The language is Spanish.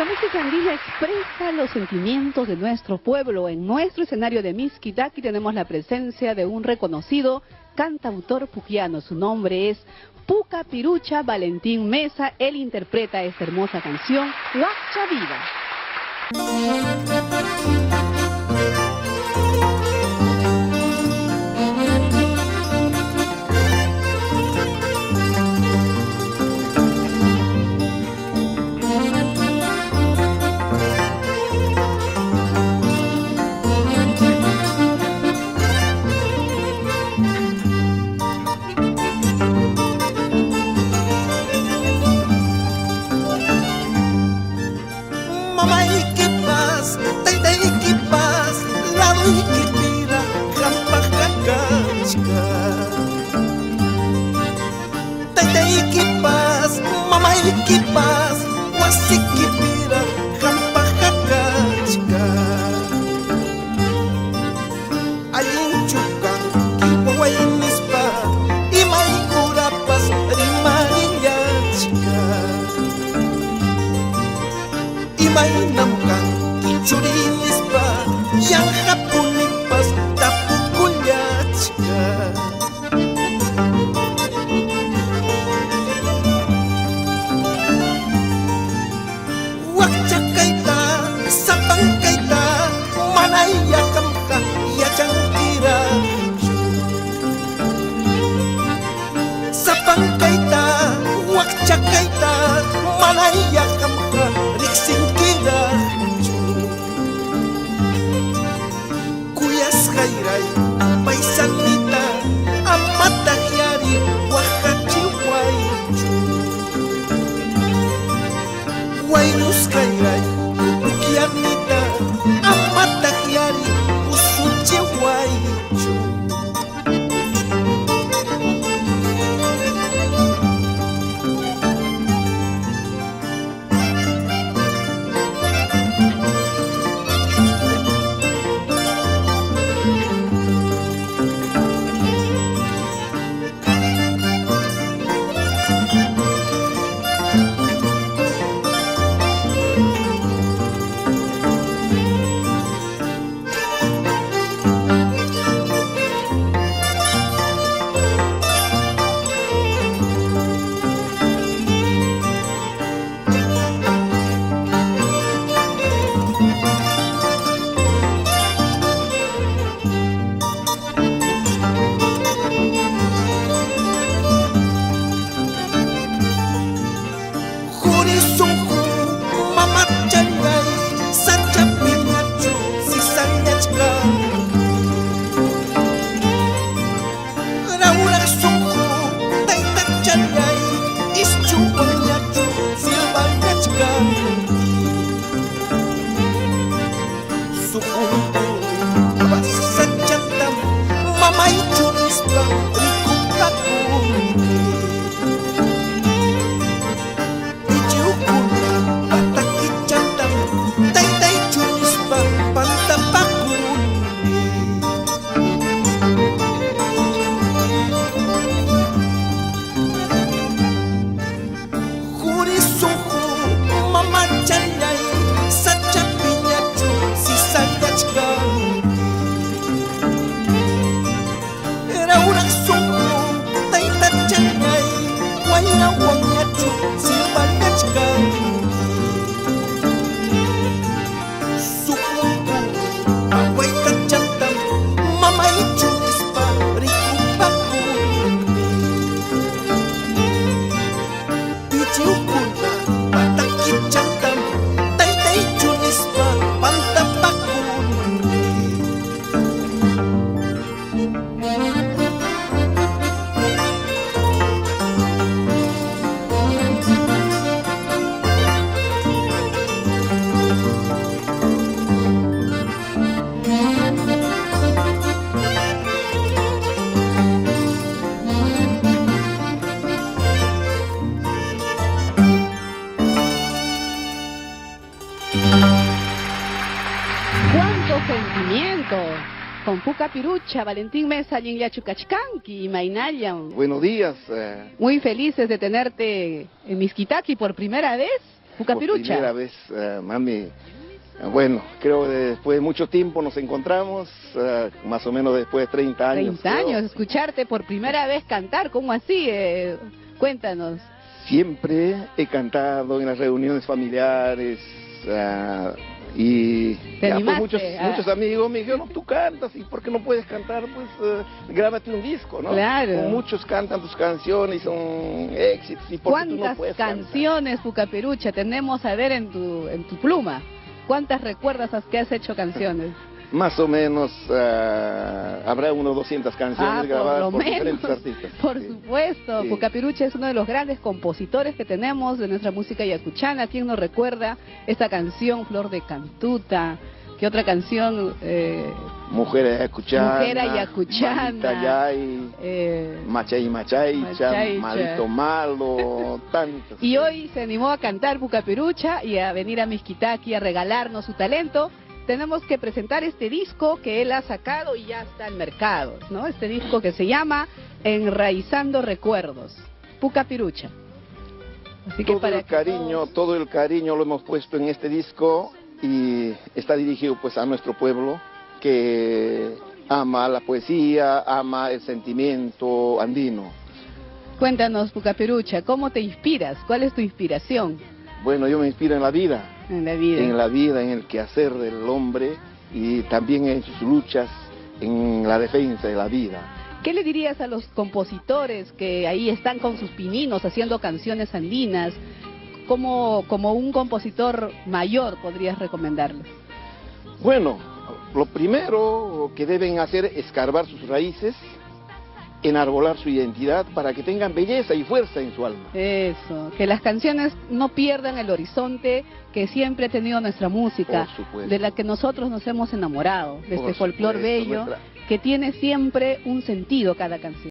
Nuestra música andina expresa los sentimientos de nuestro pueblo. En nuestro escenario de Miskitaki tenemos la presencia de un reconocido cantautor puquiano. Su nombre es Puca Pirucha Valentín Mesa. Él interpreta esta hermosa canción, Huacha Vida. Kipas, wasikipira, hampahakachka. Ayinchukan, kiwawainispa, imay kurapas, rimarillachka. Imay namkan, kichurinispa, yanhapunipas, tapukullachka. Sapangkaita, wakchakaita, manayakamka, riksinkira. Kuyas hayray, paisanita, amatahyari, wakachiwaychu. Waynus hayray, pukianita, amatahyari, usuchiwaychu. Con Puca Pirucha, Valentín Mesa, Chucachcanqui y Mainallan. Buenos días. Muy felices de tenerte en Miskitaki por primera vez. Pucapirucha. Por primera vez, mami. Bueno, creo que después de mucho tiempo nos encontramos, más o menos después de 30 años. 30 años, escucharte por primera vez cantar, ¿cómo así? Cuéntanos. Siempre he cantado en las reuniones familiares y ¿Te pues animaste? muchos amigos me dijeron, tú cantas y ¿por qué no puedes cantar? Pues grábate un disco, ¿no? Claro. Como muchos cantan tus canciones y son éxitos. ¿Y por qué tú no ¿Cuántas puedes canciones, Pucapirucha, tenemos a ver en tu pluma? ¿Cuántas recuerdas que has hecho canciones? Más o menos habrá unos 200 canciones grabadas por diferentes artistas. Por Sí. supuesto, Sí. Pucapirucha es uno de los grandes compositores que tenemos de nuestra música yacuchana. ¿Quién nos recuerda esta canción, Flor de Cantuta? ¿Qué otra canción? Mujer ayacuchana, Mujer ayacuchana, Mamita Yay, Machay Machaycha, Machaycha. Malito Malo, tantos. Y hoy se animó a cantar Pucapirucha y a venir a Miskitaki a regalarnos su talento. Tenemos que presentar este disco que él ha sacado y ya está en mercado, ¿no? Este disco que se llama Enraizando Recuerdos, Pucapirucha. Así que Todo el cariño lo hemos puesto en este disco y está dirigido pues a nuestro pueblo que ama la poesía, ama el sentimiento andino. Cuéntanos, Pucapirucha, ¿cómo te inspiras? ¿Cuál es tu inspiración Bueno, yo me inspiro en la vida. en la vida? En la vida, en el quehacer del hombre y también en sus luchas en la defensa de la vida. ¿Qué le dirías a los compositores que ahí están con sus pininos haciendo canciones andinas? ¿Cómo, como un compositor mayor, podrías recomendarles? Bueno, lo primero que deben hacer es escarbar sus raíces, enarbolar su identidad para que tengan belleza y fuerza en su alma. Eso, que las canciones no pierdan el horizonte que siempre ha tenido nuestra música, Por supuesto. de la que nosotros nos hemos enamorado, de Por este folclor supuesto, bello, nuestra- que tiene siempre un sentido cada canción.